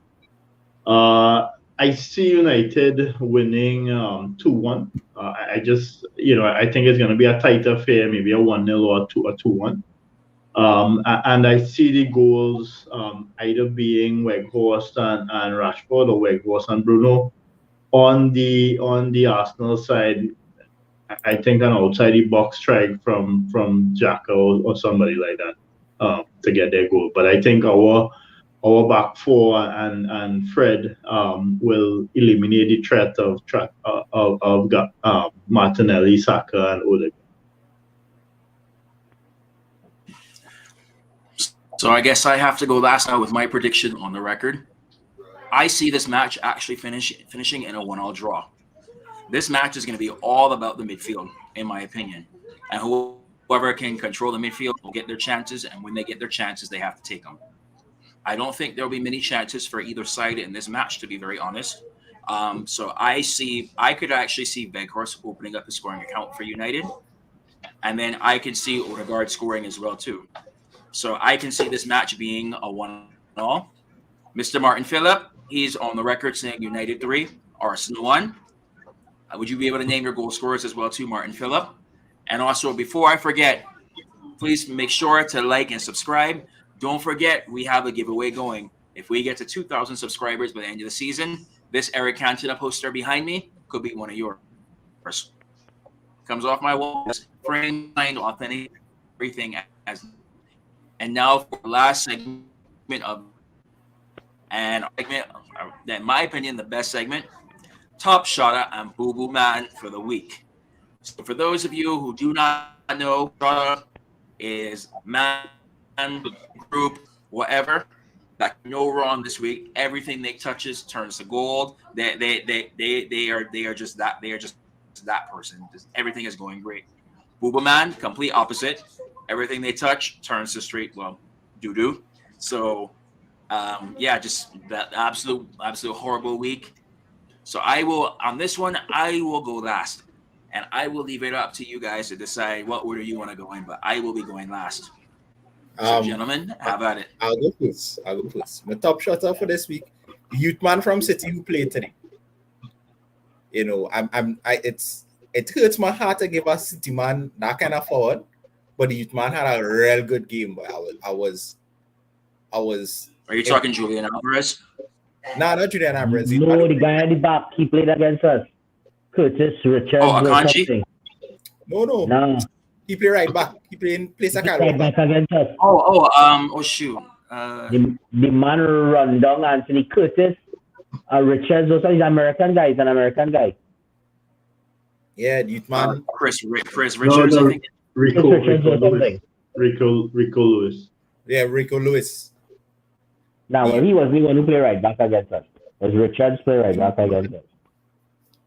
I see United winning 2-1. I just, I think it's going to be a tight affair, maybe a 1-0 or a 2-1. And I see the goals either being Weghorst and Rashford or Weghorst and Bruno. On the Arsenal side, I think an outside the box strike from Xhaka or somebody like that to get their goal. But I think our back four and Fred will eliminate the threat of Martinelli, Saka, and Odegaard. So I guess I have to go last now with my prediction on the record. I see this match actually finishing in a 1-1 draw. This match is going to be all about the midfield, in my opinion. And whoever can control the midfield will get their chances, and when they get their chances, they have to take them. I don't think there will be many chances for either side in this match, to be very honest. So I could actually see Weghorst opening up the scoring account for United, and then I can see Odegaard scoring as well too. So I can see this match being a 1-1. Mr. Martin Phillip, he's on the record saying United 3, Arsenal 1. Would you be able to name your goal scorers as well too, Martin Phillip? And also, before I forget, please make sure to like and subscribe. Don't forget, we have a giveaway going. If we get to 2,000 subscribers by the end of the season, this Eric Cantona poster behind me could be one of yours. Comes off my wall, frame, authentic, everything. And now for the last segment in my opinion, the best segment, Top Shotter and Boo Boo Man for the week. So for those of you who do not know, Shotter is man, group, whatever, that can go wrong this week. Everything they touches turns to gold. They are just that. They are just that person. Everything is going great. Boo Boo Man, complete opposite. Everything they touch turns to straight doo doo. So just that absolute horrible week. So on this one, I will go last, and I will leave it up to you guys to decide what order you want to go in, but I will be going last. So gentlemen, how about it? I'll go first. My top shotter for this week, youth man from City who played today. You know, it hurts my heart to give a City man that kind of forward, but the youth man had a real good game. But I was. Are you talking Julian Alvarez? Nah, not Julian Alvarez. No, the guy at the back, he played against us. Curtis Richards. Oh, or Akanji? something. No. No, He played right back. He played in place of he Kyle played Walker. back against us. Oh shoot. The man run down Anthony Curtis. Richards also is an American guy. He's an American guy. Yeah, the youth man. Chris Richards, I think. Rico Richards or something. Lewis. Yeah, Rico Lewis. Now, well, he was the one who played right back against us. Was Richards play right back against us?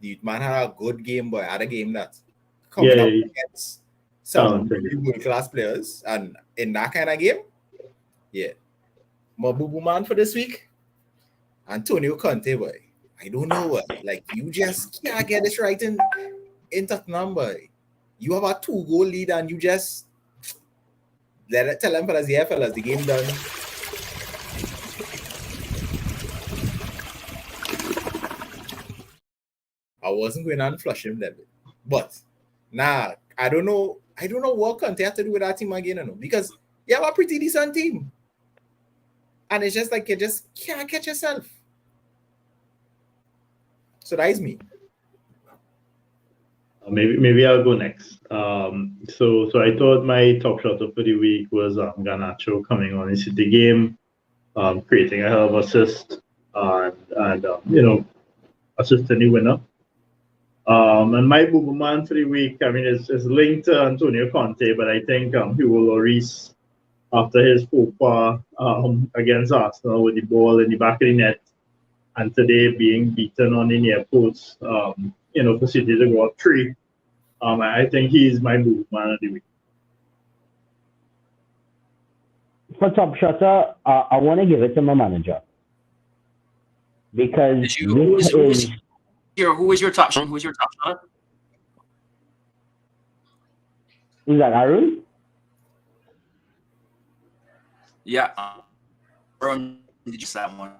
The youth man had a good game, but had a game that coming up against some really world-class players, and in that kind of game, yeah. My boo-boo man for this week, Antonio Conte, boy. I don't know, like you just can't get this right in Tottenham, boy. You have a 2-goal lead and you just tell them fellas, yeah, fellas, the game done. I wasn't going on flush him that bit. But nah, I don't know what Conte have to do with that team again, because you have a pretty decent team. And it's just like you just can't catch yourself. So that is me. Maybe I'll go next. So I thought my top shot for the week was Garnacho coming on in City game, creating a hell of assist, and assisting the winner. And my boo man for the week, I mean, is linked to Antonio Conte, but I think Hugo Lloris, after his faux pas against Arsenal with the ball in the back of the net, and today being beaten on the near post, for City to go up 3. I think he's my boo man of the week. For top shotter, I want to give it to my manager. Because who is your top shot? Who's your top shot? Is that Arun? Yeah. Aaron, did you say that one?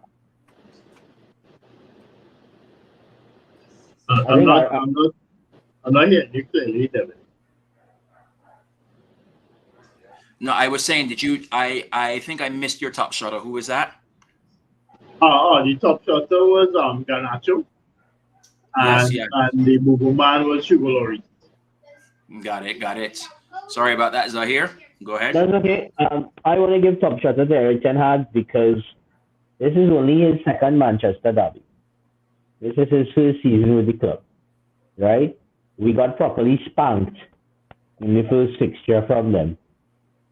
I'm not hearing you clearly, Devin. No, I was saying, did you? I think I missed your top shotter. Who was that? The top shotter was Garnacho. And the boo man was Hugo Lloris. Got it. Sorry about that, Zahir. Go ahead. That's okay. I want to give top shotter to Erik ten Hag because this is only his second Manchester derby. This is his first season with the club, right? We got properly spanked in the first fixture from them.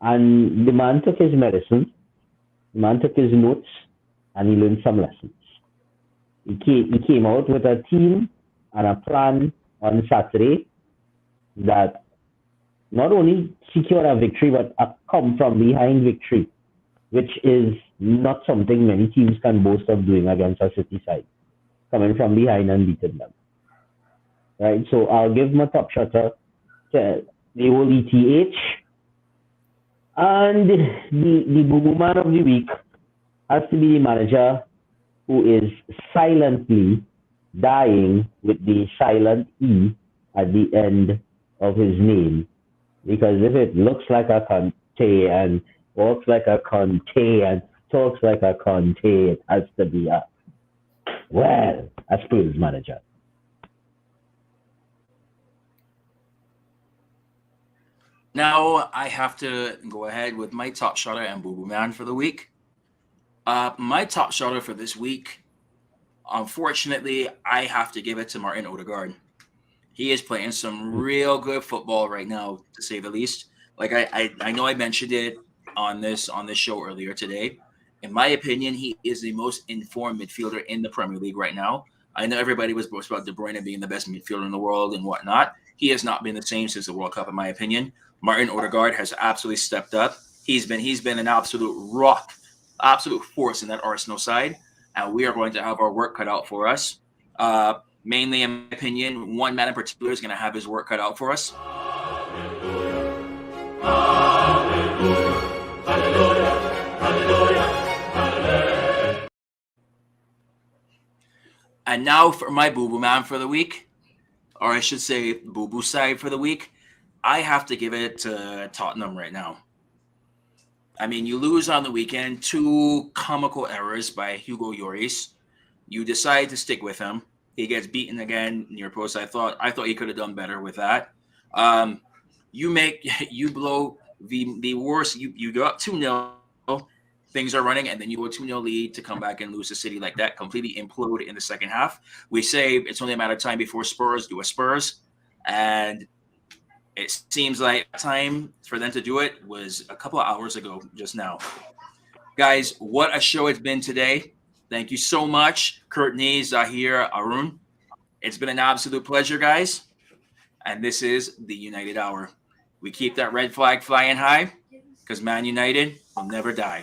And the man took his medicine, the man took his notes, and he learned some lessons. He came out with a team and a plan on Saturday that not only secured a victory, but a come-from-behind victory, which is not something many teams can boast of doing against a City side, coming from behind and beating them. Right, so I'll give my top shotter to the old ETH. And the boo man of the week has to be the manager who is silently dying with the silent E at the end of his name. Because if it looks like a Conte and walks like a Conte and talks like a Conte, it has to be a Spurs manager. Now I have to go ahead with my top shotter and boo-boo man for the week. My top shotter for this week, unfortunately, I have to give it to Martin Odegaard. He is playing some real good football right now, to say the least. Like I know I mentioned it on this show earlier today. In my opinion, he is the most informed midfielder in the Premier League right now. I know everybody was boasting about De Bruyne being the best midfielder in the world and whatnot. He has not been the same since the World Cup, in my opinion. Martin Odegaard has absolutely stepped up. He's been an absolute rock, absolute force in that Arsenal side, and we are going to have our work cut out for us. Mainly, in my opinion, one man in particular is going to have his work cut out for us. And now for my boo-boo man for the week, or I should say boo-boo side for the week, I have to give it to Tottenham right now. I mean, you lose on the weekend, 2 comical errors by Hugo Lloris. You decide to stick with him. He gets beaten again near post. I thought he could have done better with that. You blow the worst. You go up 2-0. Things are running, and then you go 2-0 lead to come back and lose to City like that, completely implode in the second half. We say it's only a matter of time before Spurs do a Spurs, and it seems like time for them to do it was a couple of hours ago just now. Guys, what a show it's been today. Thank you so much, Courtney, Zahir, Arun. It's been an absolute pleasure, guys. And this is the United Hour. We keep that red flag flying high because Man United will never die.